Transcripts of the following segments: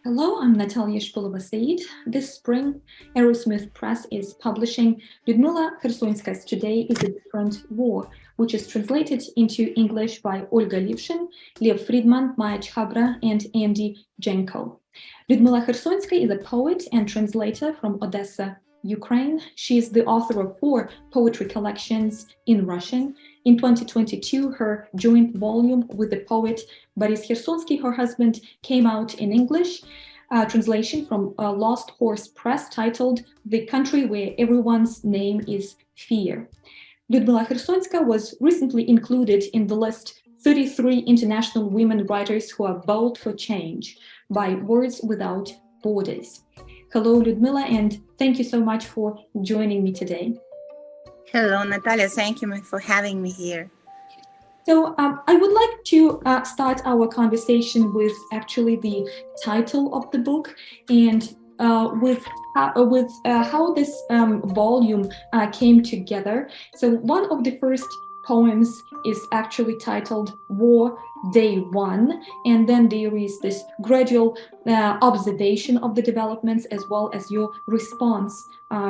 Hello, I'm Nataliya Shpylova-Saeed. This spring, Arrowsmith Press is publishing Lyudmyla Khersonska's Today is a Different War, which is translated into English by Olga Livshin, Lev Friedman, Maya Chhabra, and Andy Jenko. Lyudmyla Khersonska is a poet and translator from Odessa, Ukraine. She is the author of 4 poetry collections in Russian. In 2022, her joint volume with the poet Boris Khersonsky, her husband, came out in English. Translation from Lost Horse Press titled The Country Where Everyone's Name is Fear. Lyudmyla Khersonska was recently included in the list 33 international women writers who are bold for change by Words Without Borders. Hello, Lyudmyla, and thank you so much for joining me today. Hello, Natalia. Thank you for having me here. So I would like to start our conversation with actually the title of the book and with how this volume came together. So one of the first poems is actually titled War Day 1, and then there is this gradual observation of the developments as well as your response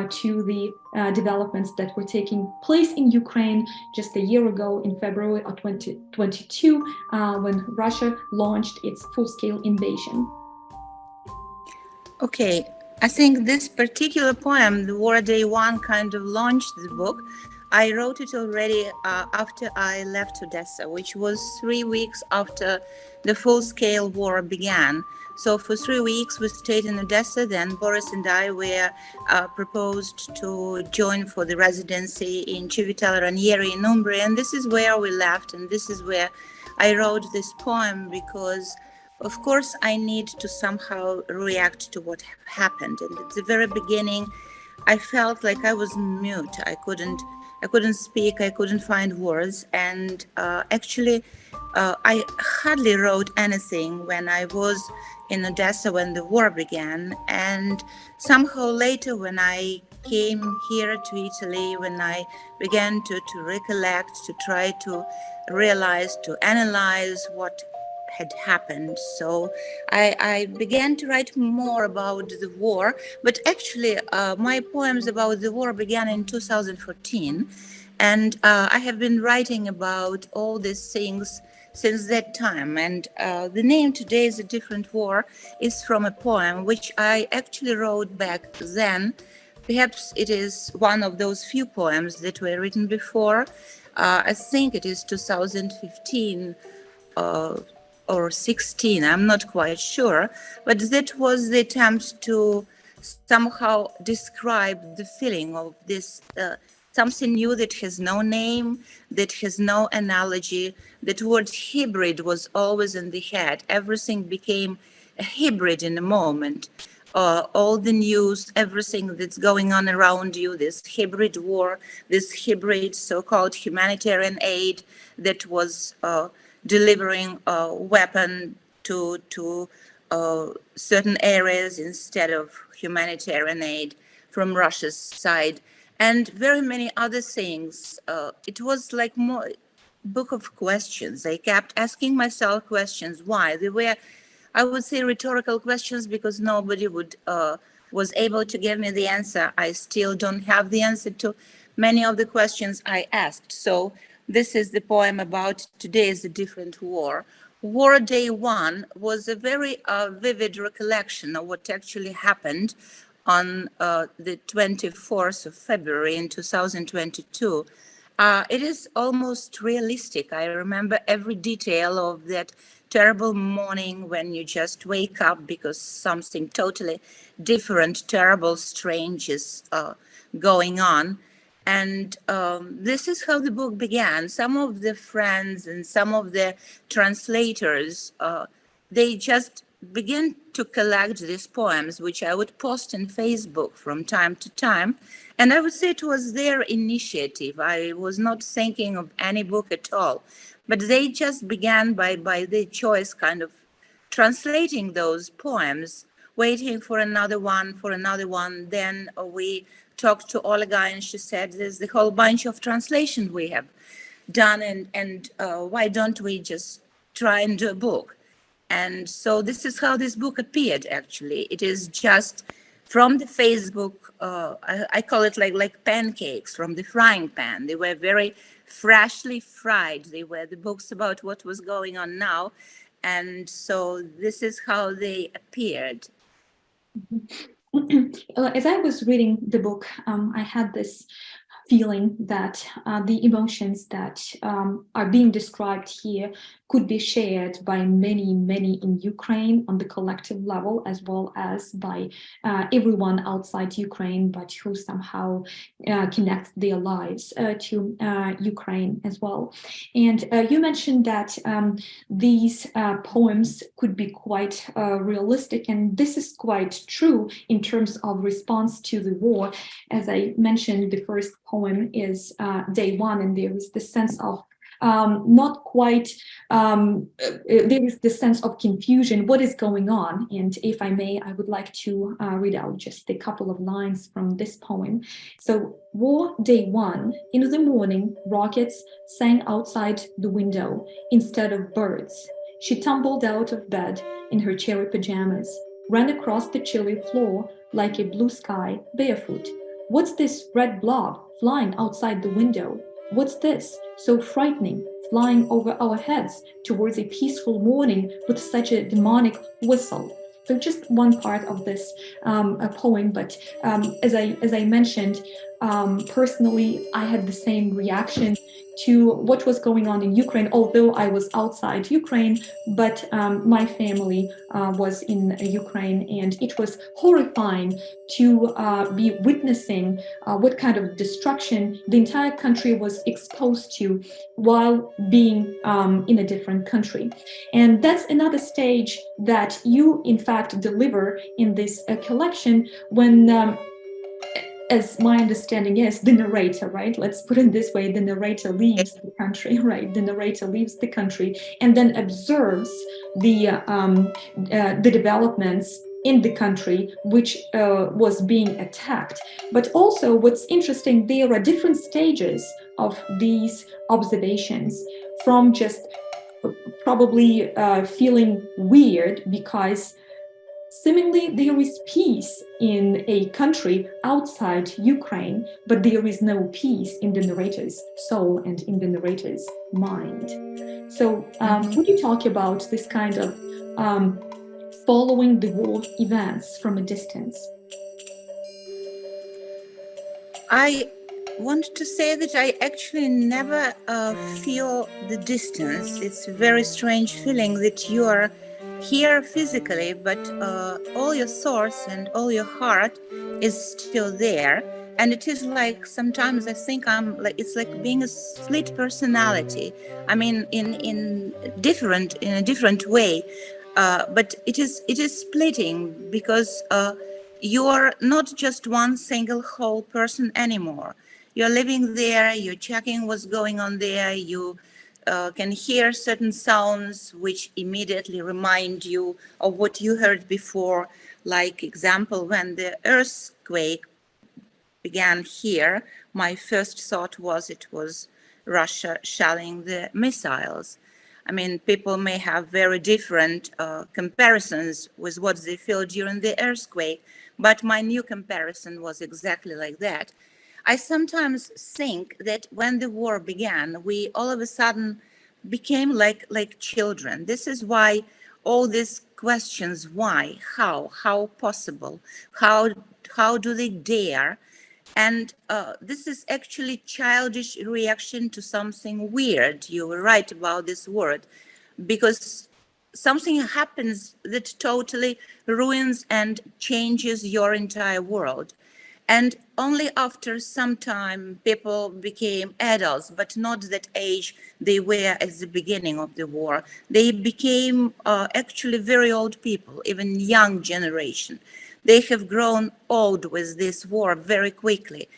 to the developments that were taking place in Ukraine just a year ago in February of 2022 when Russia launched its full-scale invasion. Okay, I think this particular poem, The War Day 1, kind of launched the book. I wrote it already after I left Odessa, which was 3 weeks after the full-scale war began. So for 3 weeks we stayed in Odessa. Then Boris and I were proposed to join for the residency in Civitella Ranieri in Umbria. And this is where we left, and this is where I wrote this poem because, of course, I need to somehow react to what happened. And at the very beginning, I felt like I was mute. I couldn't speak. I couldn't find words. And actually, I hardly wrote anything when I was in Odessa when the war began. And somehow later, when I came here to Italy, when I began to recollect, to try to realize, to analyze what had happened. So I began to write more about the war, but actually my poems about the war began in 2014, and I have been writing about all these things since that time. And the name Today is a Different War is from a poem which I actually wrote back then. Perhaps it is one of those few poems that were written before. I think it is 2015 or 16, I'm not quite sure, but that was the attempt to somehow describe the feeling of this something new that has no name, that has no analogy. That word hybrid was always in the head. Everything became a hybrid in a moment. All the news, everything that's going on around you, this hybrid war, this hybrid so-called humanitarian aid that was delivering a weapon to certain areas instead of humanitarian aid from Russia's side, and very many other things. It was like more book of questions. I kept asking myself questions. Why? They were, I would say, rhetorical questions because nobody was able to give me the answer. I still don't have the answer to many of the questions I asked. So this is the poem about Today is a Different War. War Day 1 was a very vivid recollection of what actually happened on the 24th of February in 2022. It is almost realistic. I remember every detail of that terrible morning when you just wake up because something totally different, terrible, strange is going on. And this is how the book began. Some of the friends and some of the translators, they just began to collect these poems, which I would post on Facebook from time to time. And I would say it was their initiative. I was not thinking of any book at all. But they just began by their choice, kind of translating those poems, waiting for another one, Then we talked to Olga, and she said, there's the whole bunch of translation we have done, and why don't we just try and do a book? And so this is how this book appeared, actually. It is just from the Facebook, I call it like pancakes from the frying pan. They were very freshly fried. They were the books about what was going on now. And so this is how they appeared. As I was reading the book, I had this feeling that the emotions that are being described here could be shared by many, many in Ukraine on the collective level, as well as by everyone outside Ukraine, but who somehow connect their lives to Ukraine as well. And you mentioned that these poems could be quite realistic, and this is quite true in terms of response to the war. As I mentioned, the first poem is Day One, and there is the sense of not quite, there is the sense of confusion, what is going on? And if I may, I would like to read out just a couple of lines from this poem. So, War Day One, in the morning, rockets sang outside the window instead of birds. She tumbled out of bed in her cherry pajamas, ran across the chilly floor like a blue sky, barefoot. What's this red blob flying outside the window? What's this, so frightening, flying over our heads towards a peaceful morning with such a demonic whistle? So just one part of this poem, but as I mentioned, personally, I had the same reaction to what was going on in Ukraine, although I was outside Ukraine, but my family was in Ukraine, and it was horrifying to be witnessing what kind of destruction the entire country was exposed to while being in a different country. And that's another stage that you, in fact, deliver in this collection when as my understanding is, the narrator, right? Let's put it this way, the narrator leaves the country, right? The narrator leaves the country and then observes the developments in the country which was being attacked. But also what's interesting, there are different stages of these observations, from just probably feeling weird because seemingly, there is peace in a country outside Ukraine, but there is no peace in the narrator's soul and in the narrator's mind. So, would you talk about this kind of following the war events from a distance? I want to say that I actually never feel the distance. It's a very strange feeling that you are here physically, but all your thoughts and all your heart is still there. And it is like sometimes I think it's like being a split personality. I mean, in a different way, but it is splitting because you're not just one single whole person anymore. You're living there, you're checking what's going on there, you can hear certain sounds which immediately remind you of what you heard before. Like example, when the earthquake began here, my first thought was it was Russia shelling the missiles. I mean, people may have very different comparisons with what they feel during the earthquake, but my new comparison was exactly like that. I sometimes think that when the war began, we all of a sudden became like children. This is why all these questions, why, how possible, how do they dare? And this is actually childish reaction to something weird. You were right about this word, because something happens that totally ruins and changes your entire world. And only after some time, people became adults, but not that age they were at the beginning of the war. They became actually very old people, even young generation. They have grown old with this war very quickly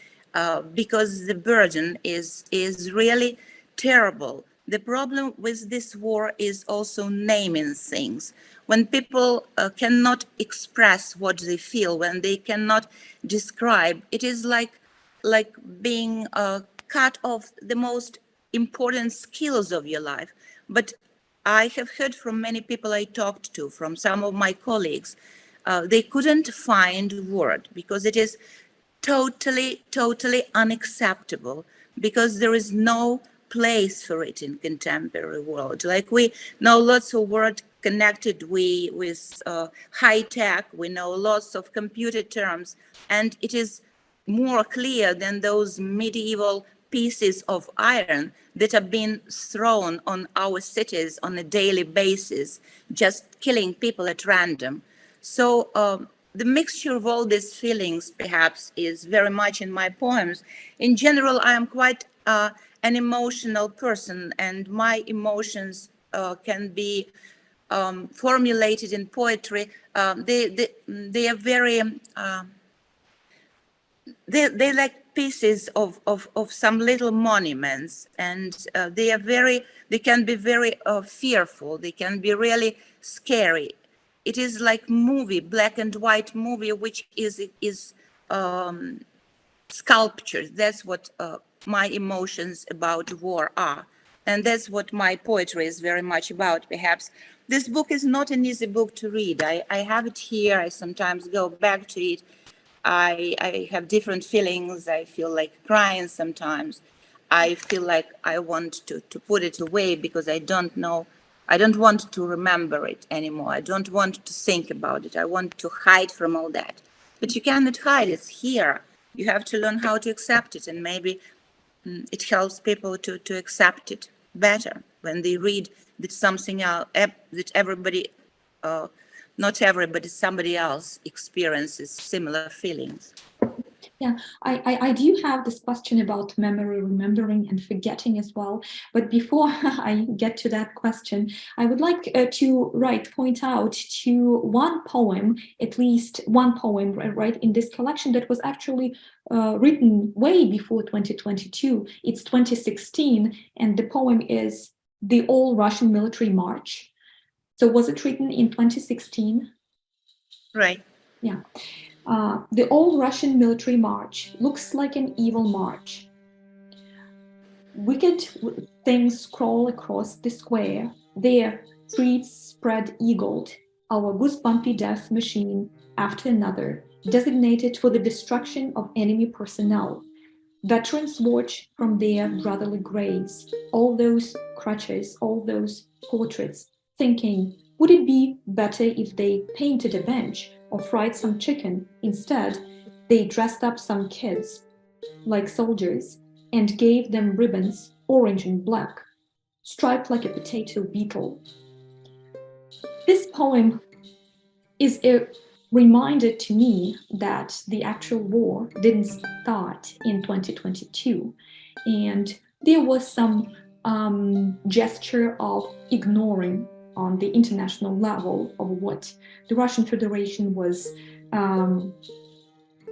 because the burden is really terrible. The problem with this war is also naming things. When people cannot express what they feel, when they cannot describe, it is like being cut off the most important skills of your life. But I have heard from many people I talked to, from some of my colleagues, they couldn't find a word because it is totally unacceptable, because there is no place for it in contemporary world. Like, we know lots of words connected with high tech, we know lots of computer terms, and it is more clear than those medieval pieces of iron that are being thrown on our cities on a daily basis, just killing people at random. So the mixture of all these feelings, perhaps, is very much in my poems. In general, I am quite an emotional person, and my emotions can be formulated in poetry. They are very, they like pieces of some little monuments, and they can be very fearful, they can be really scary. It is like movie, black and white movie, which is sculpture. That's what my emotions about war are. And that's what my poetry is very much about, perhaps. This book is not an easy book to read. I have it here. I sometimes go back to it. I have different feelings. I feel like crying sometimes. I feel like I want to put it away because I don't know. I don't want to remember it anymore. I don't want to think about it. I want to hide from all that. But you cannot hide. It's here. You have to learn how to accept it. And maybe it helps people to accept it better when they read that something else, that everybody, not everybody, somebody else experiences similar feelings. Yeah, I do have this question about memory, remembering, and forgetting as well. But before I get to that question, I would like to point out to one poem, at least one poem, right, in this collection that was actually written way before 2022. It's 2016, and the poem is The All Russian Military March. So was it written in 2016? Right. Yeah. The All-Russian Military March looks like an evil march. Wicked things crawl across the square, their streets spread eagled, our goosebumpy death machine after another, designated for the destruction of enemy personnel. Veterans watch from their brotherly graves, all those crutches, all those portraits, thinking, would it be better if they painted a bench or fried some chicken? Instead, they dressed up some kids like soldiers and gave them ribbons, orange and black, striped like a potato beetle. This poem is a reminder to me that the actual war didn't start in 2022, and there was some gesture of ignoring on the international level of what the Russian Federation was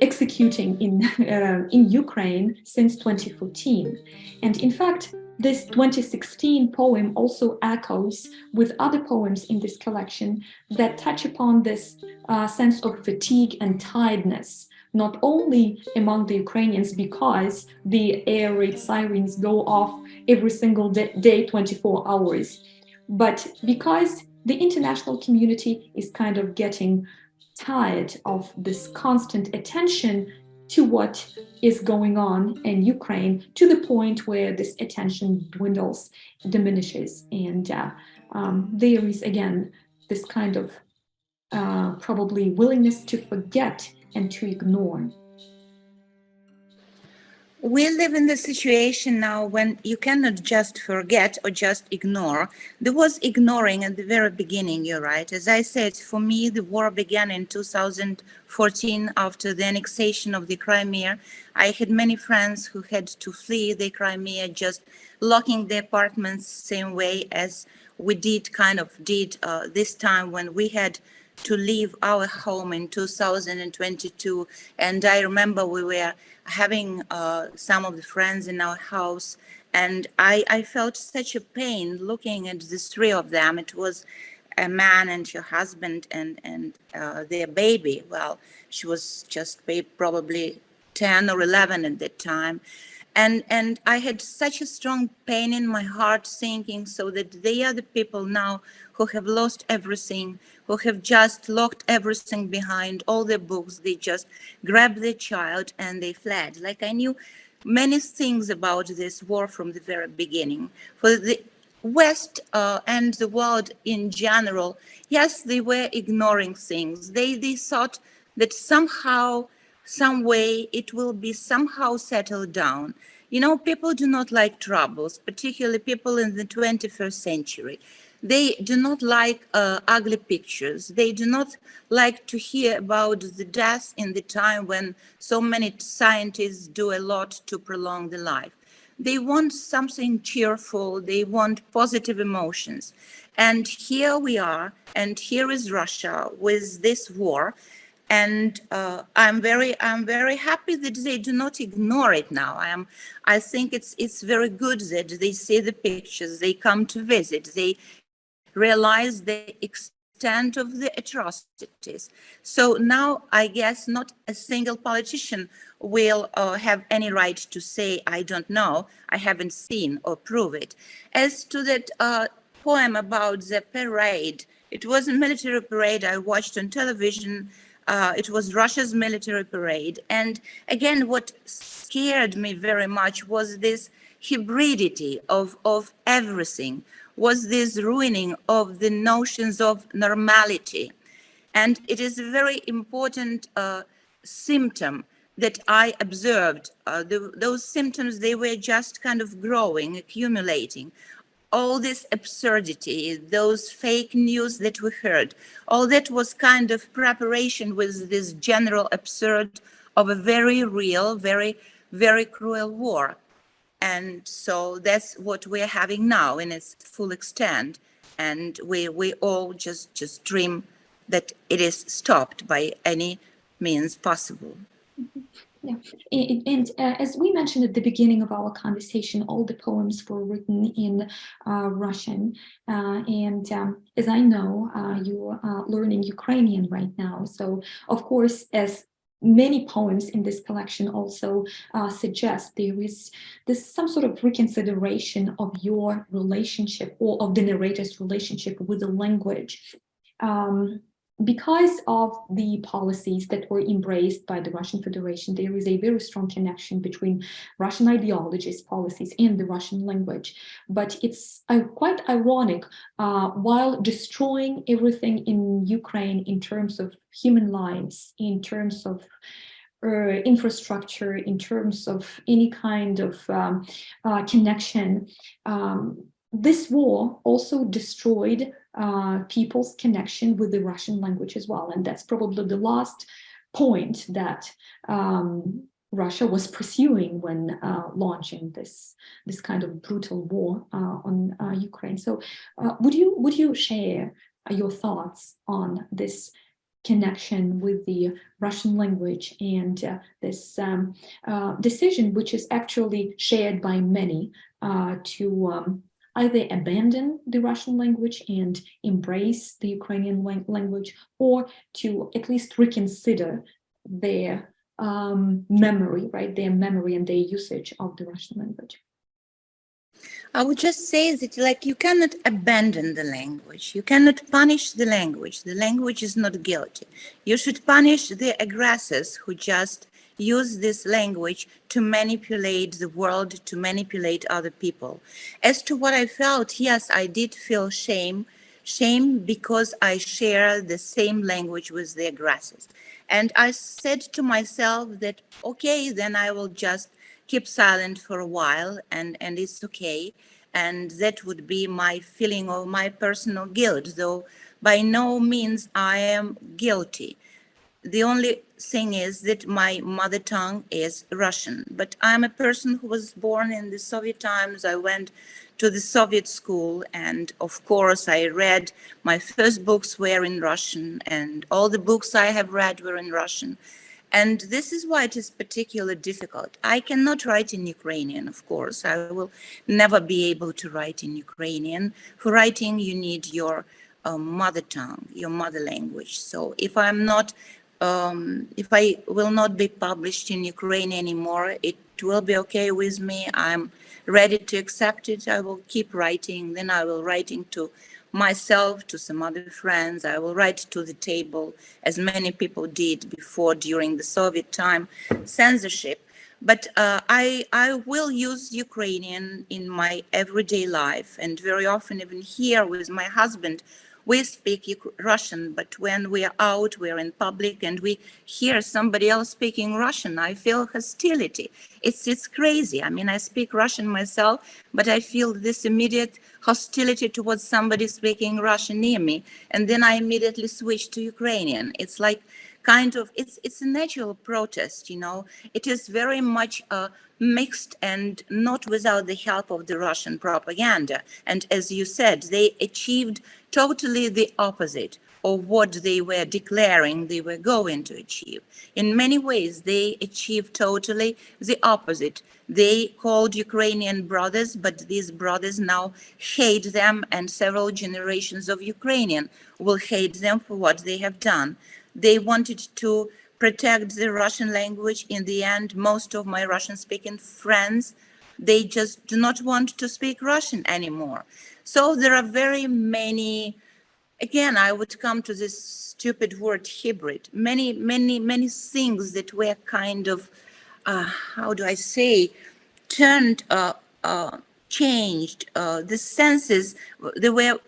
executing in Ukraine since 2014. And in fact, this 2016 poem also echoes with other poems in this collection that touch upon this sense of fatigue and tiredness, not only among the Ukrainians because the air raid sirens go off every single day, 24 hours, but because the international community is kind of getting tired of this constant attention to what is going on in Ukraine, to the point where this attention dwindles, diminishes, and there is again this kind of probably willingness to forget and to ignore. We live in the situation now when you cannot just forget or just ignore. There was ignoring at the very beginning, you're right. As I said, for me, the war began in 2014 after the annexation of the Crimea. I had many friends who had to flee the Crimea, just locking the apartments same way as we did this time when we had to leave our home in 2022. And I remember we were having some of the friends in our house, and I felt such a pain looking at the three of them. It was a man and her husband and their baby. Well, she was just probably 10 or 11 at that time. And I had such a strong pain in my heart, thinking so that they are the people now who have lost everything, who have just locked everything behind, all their books. They just grabbed their child and they fled. Like, I knew many things about this war from the very beginning. For the West and the world in general, yes, they were ignoring things. They thought that somehow, some way, it will be somehow settled down. You know, people do not like troubles, particularly people in the 21st century. They do not like ugly pictures. They do not like to hear about the death in the time when so many scientists do a lot to prolong the life. They want something cheerful. They want positive emotions. And here we are, and here is Russia with this war. And I'm very happy that they do not ignore it now. I think it's very good that they see the pictures, they come to visit, they realize the extent of the atrocities. So now I guess not a single politician will have any right to say, I don't know, I haven't seen or prove it. As to that poem about the parade, it was a military parade I watched on television. It was Russia's military parade. And again, what scared me very much was this hybridity of everything, was this ruining of the notions of normality. And it is a very important symptom that I observed. Those symptoms, they were just kind of growing, accumulating. All this absurdity, those fake news that we heard, all that was kind of preparation with this general absurd of a very real, very, very cruel war. And so that's what we're having now in its full extent. And we all just dream that it is stopped by any means possible. Yeah, and as we mentioned at the beginning of our conversation, all the poems were written in Russian. And as I know, you are learning Ukrainian right now. So, of course, as many poems in this collection also suggest, there is this some sort of reconsideration of your relationship or of the narrator's relationship with the language. Because of the policies that were embraced by the Russian Federation, there is a very strong connection between Russian ideologies, policies, and the Russian language. But it's quite ironic, while destroying everything in Ukraine in terms of human lives, in terms of infrastructure, in terms of any kind of connection, this war also destroyed people's connection with the Russian language as well. And that's probably the last point that Russia was pursuing when launching this kind of brutal war on Ukraine. So would you share your thoughts on this connection with the Russian language and this decision, which is actually shared by many, to either abandon the Russian language and embrace the Ukrainian language, or to at least reconsider their memory, right? Their memory and their usage of the Russian language. I would just say that, like, you cannot abandon the language. You cannot punish the language. The language is not guilty. You should punish the aggressors who just use this language to manipulate the world, to manipulate other people. As to what I felt, yes, I did feel shame because I share the same language with the aggressors. And I said to myself that, okay, then I will just keep silent for a while, and it's okay. And that would be my feeling of my personal guilt, though by no means I am guilty. The only thing is that my mother tongue is Russian, but I'm a person who was born in the Soviet times. I went to the Soviet school, and of course I read, my first books were in Russian, and all the books I have read were in Russian. And this is why it is particularly difficult. I cannot write in Ukrainian, of course. I will never be able to write in Ukrainian. For writing, you need your mother tongue, your mother language. So if I'm not if I will not be published in Ukraine anymore, it will be okay with me. I'm ready to accept it. I will keep writing. Then I will writing to myself, to some other friends. I will write to the table, as many people did before during the Soviet time censorship. But I will use Ukrainian in my everyday life, and very often even here with my husband, we speak Russian, but when we are out, we are in public, and we hear somebody else speaking Russian, I feel hostility. It's crazy. I mean, I speak Russian myself, but I feel this immediate hostility towards somebody speaking Russian near me, and then I immediately switch to Ukrainian. It's like kind of it's a natural protest, you know. It is very much mixed and not without the help of the Russian propaganda. And as you said, they achieved totally the opposite of what they were declaring they were going to achieve. In many ways, they achieved totally the opposite. They called Ukrainian brothers, but these brothers now hate them, and several generations of Ukrainian will hate them for what they have done. They wanted to protect the Russian language. In the end, most of my Russian-speaking friends, they just do not want to speak Russian anymore. So there are very many, again, I would come to this stupid word hybrid, many things that were kind of, how do I say, turned, changed, the senses, they were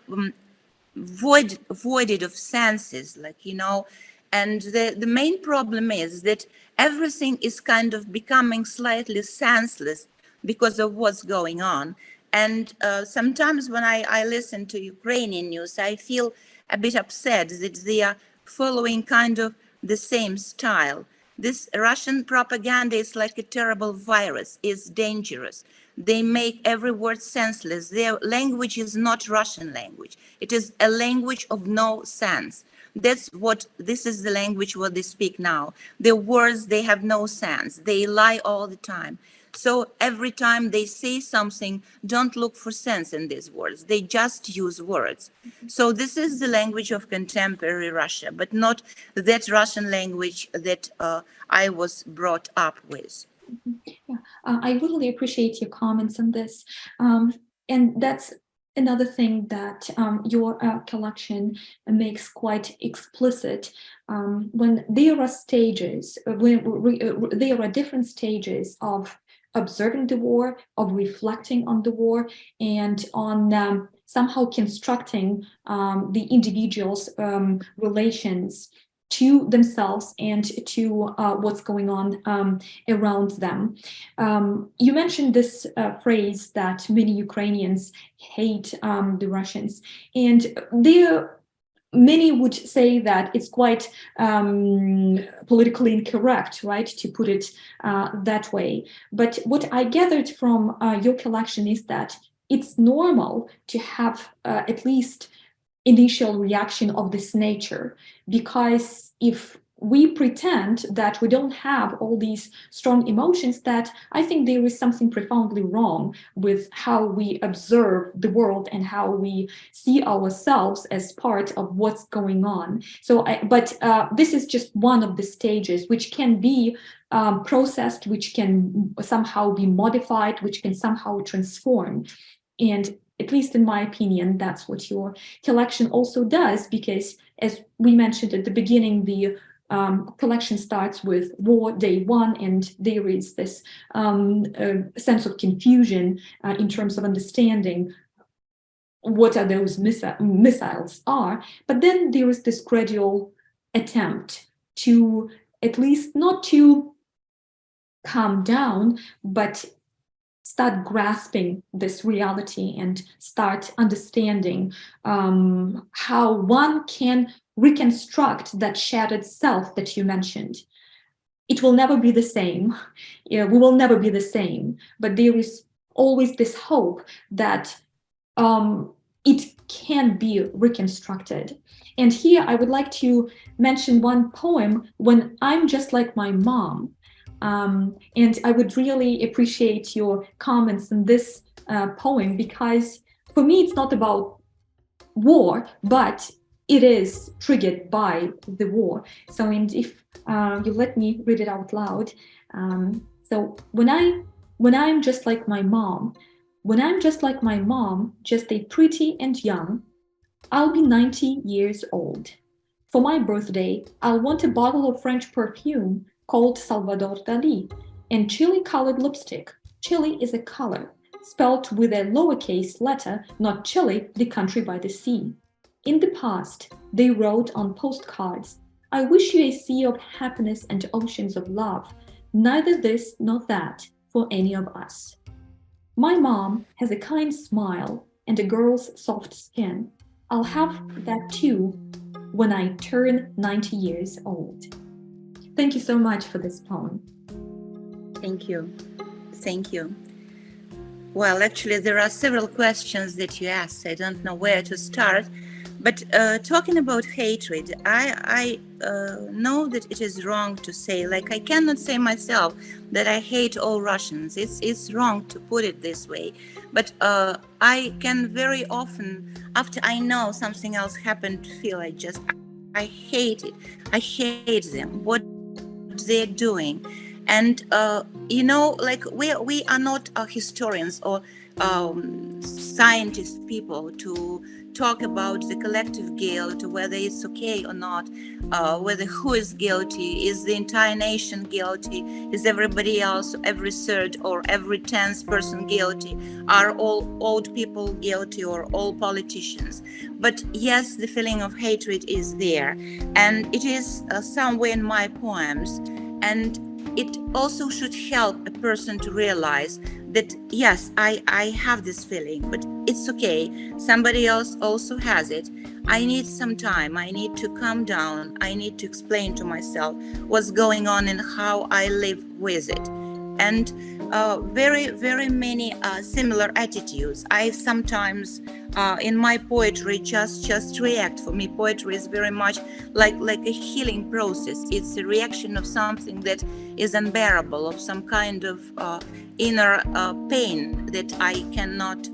voided of senses, like, you know. And the main problem is that everything is kind of becoming slightly senseless because of what's going on. And sometimes when I listen to Ukrainian news, I feel a bit upset that they are following kind of the same style. This Russian propaganda is like a terrible virus, it's dangerous. They make every word senseless. Their language is not Russian language. It is a language of no sense. This is the language what they speak now. The words, they have no sense. They lie all the time. So every time they say something, don't look for sense in these words. They just use words. So this is the language of contemporary Russia, but not that Russian language that I was brought up with. Yeah, I really appreciate your comments on this. And that's another thing that your collection makes quite explicit. When there are stages, there are different stages of observing the war, of reflecting on the war, and on somehow constructing the individual's relations to themselves and to what's going on around them. You mentioned this phrase that many Ukrainians hate the Russians, and many would say that it's quite politically incorrect, right, to put it that way. But what I gathered from your collection is that it's normal to have at least initial reaction of this nature, because if we pretend that we don't have all these strong emotions, that I think there is something profoundly wrong with how we observe the world and how we see ourselves as part of what's going on. So, but this is just one of the stages which can be processed, which can somehow be modified, which can somehow transform. And at least in my opinion, that's what your collection also does, because as we mentioned at the beginning, the collection starts with War Day 1, and there is this sense of confusion in terms of understanding what are those missiles are. But then there is this gradual attempt to at least not to calm down, but start grasping this reality and start understanding how one can reconstruct that shattered self that you mentioned. It will never be the same. We will never be the same, but there is always this hope that it can be reconstructed. And here I would like to mention one poem, When I'm Just Like My Mom. And I would really appreciate your comments on this poem, because for me it's not about war, but it is triggered by the war. So, and if you let me read it out loud. So when I'm just like my mom, when I'm just like my mom, just a pretty and young, I'll be 90 years old. For my birthday, I'll want a bottle of French perfume called Salvador Dali and chili-colored lipstick. Chile is a color, spelled with a lowercase letter, not Chile, the country by the sea. In the past, they wrote on postcards, I wish you a sea of happiness and oceans of love, neither this nor that for any of us. My mom has a kind smile and a girl's soft skin. I'll have that too when I turn 90 years old. Thank you so much for this poem. Thank you. Thank you. Well, actually, there are several questions that you asked. I don't know where to start. But talking about hatred, I know that it is wrong to say, like, I cannot say myself that I hate all Russians. It's wrong to put it this way. But I can very often, after I know something else happened, feel I hate it. I hate them, what they're doing. And, like we are not historians or scientist people to talk about the collective guilt, whether it's okay or not, whether who is guilty, is the entire nation guilty, is everybody else, every third or every 10th person guilty, are all old people guilty or all politicians. But yes, the feeling of hatred is there, and it is somewhere in my poems, and it also should help a person to realize that, yes, I have this feeling, but it's okay. Somebody else also has it. I need some time. I need to calm down. I need to explain to myself what's going on and how I live with it. And very, very many similar attitudes. I sometimes, in my poetry, just react. For me, poetry is very much like a healing process. It's a reaction of something that is unbearable, of some kind of inner pain that I cannot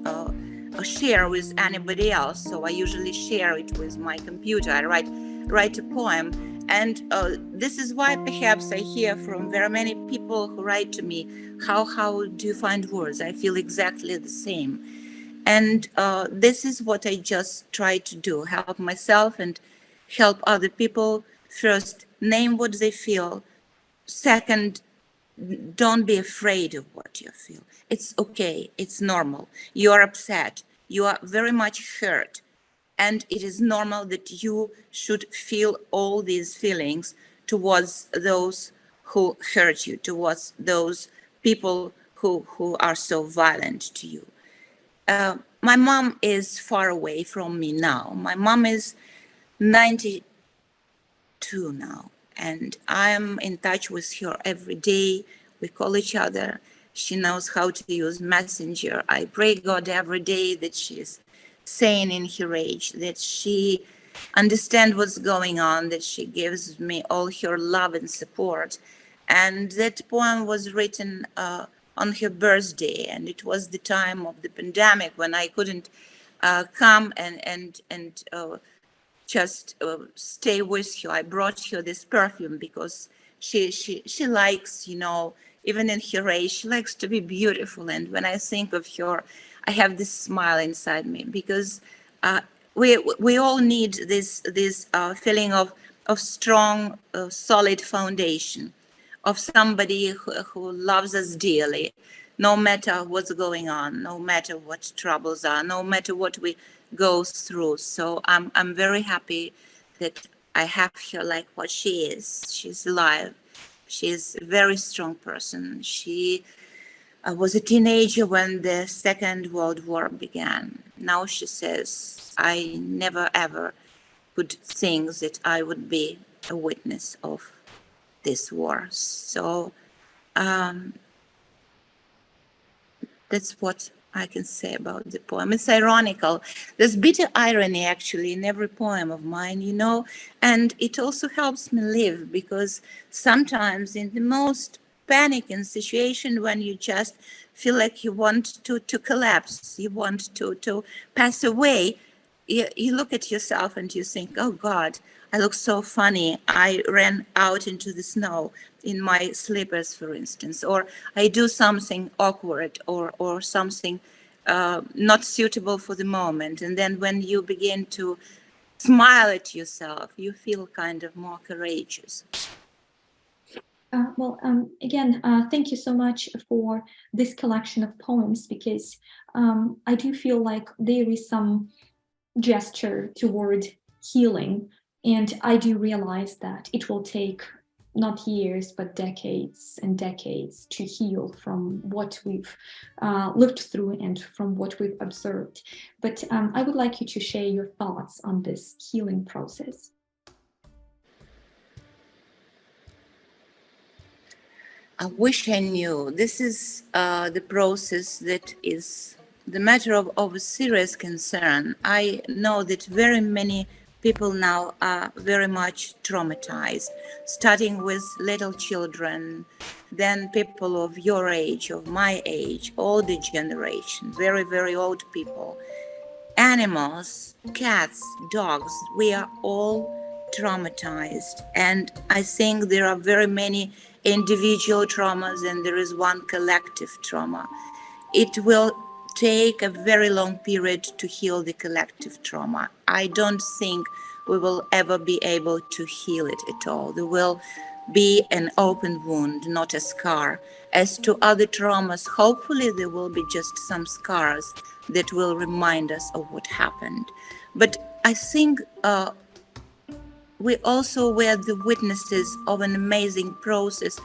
share with anybody else. So I usually share it with my computer. I write a poem. And this is why perhaps I hear from very many people who write to me, how do you find words? I feel exactly the same. And this is what I just try to do, help myself and help other people. First, name what they feel. Second, don't be afraid of what you feel. It's okay, it's normal. You are upset, you are very much hurt. And it is normal that you should feel all these feelings towards those who hurt you, towards those people who are so violent to you. My mom is far away from me now. My mom is 92 now, and I'm in touch with her every day. We call each other. She knows how to use Messenger. I pray God every day that she's sane in her age, that she understands what's going on, that she gives me all her love and support. And that poem was written on her birthday, and it was the time of the pandemic when I couldn't come and just stay with her. I brought her this perfume because she likes, even in her age, she likes to be beautiful. And when I think of her, I have this smile inside me, because we all need this feeling of strong, solid foundation, of somebody who loves us dearly, no matter what's going on, no matter what troubles are, no matter what we go through. So I'm very happy that I have her like what she is. She's alive. She's a very strong person. She was a teenager when the Second World War began. Now she says, I never ever could think that I would be a witness of this war. So that's what I can say about the poem. It's ironical. There's bitter irony actually in every poem of mine, and it also helps me live, because sometimes in the most panicking situation, when you just feel like you want to collapse, you want to pass away, you look at yourself and you think, oh God, I look so funny. I ran out into the snow in my slippers, for instance, or I do something awkward or something not suitable for the moment. And then when you begin to smile at yourself, you feel kind of more courageous. Again, thank you so much for this collection of poems, because I do feel like there is some gesture toward healing, and I do realize that it will take not years but decades and decades to heal from what we've lived through and from what we've observed. But I would like you to share your thoughts on this healing process. I wish I knew. This is the process that is the matter of a serious concern. I know that very many people now are very much traumatized, starting with little children, then people of your age, of my age, older generation, very, very old people, animals, cats, dogs. We are all traumatized. And I think there are very many individual traumas and there is one collective trauma. It will take a very long period to heal the collective trauma. I don't think we will ever be able to heal it at all. There will be an open wound, not a scar. As to other traumas, hopefully there will be just some scars that will remind us of what happened. But I think we also were the witnesses of an amazing process,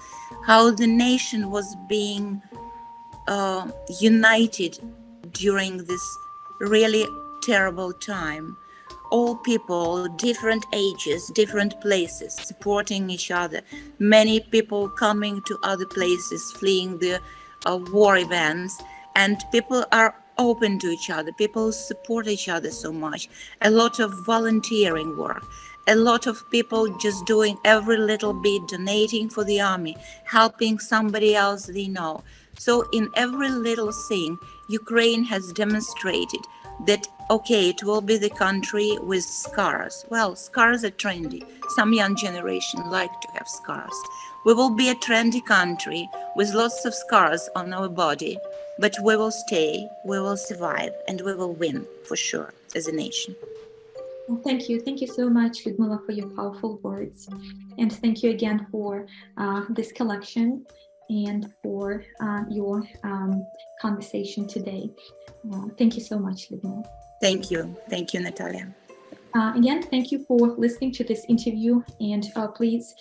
how the nation was being united during this really terrible time. All people, different ages, different places, supporting each other. Many people coming to other places, fleeing the war events, and people are open to each other. People support each other so much. A lot of volunteering work. A lot of people just doing every little bit, donating for the army, helping somebody else they know. So in every little thing, Ukraine has demonstrated that, okay, it will be the country with scars. Well, scars are trendy. Some young generation like to have scars. We will be a trendy country with lots of scars on our body, but we will stay, we will survive, and we will win for sure as a nation. Well, thank you. Thank you so much, Lyudmyla, for your powerful words. And thank you again for this collection and for your conversation today. Thank you so much, Lyudmyla. Thank you. Thank you, Nataliya. Again, thank you for listening to this interview, and please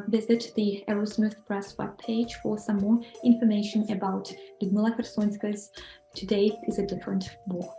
visit the Arrowsmith Press webpage for some more information about Lyudmyla Khersonska's Today is a Different War.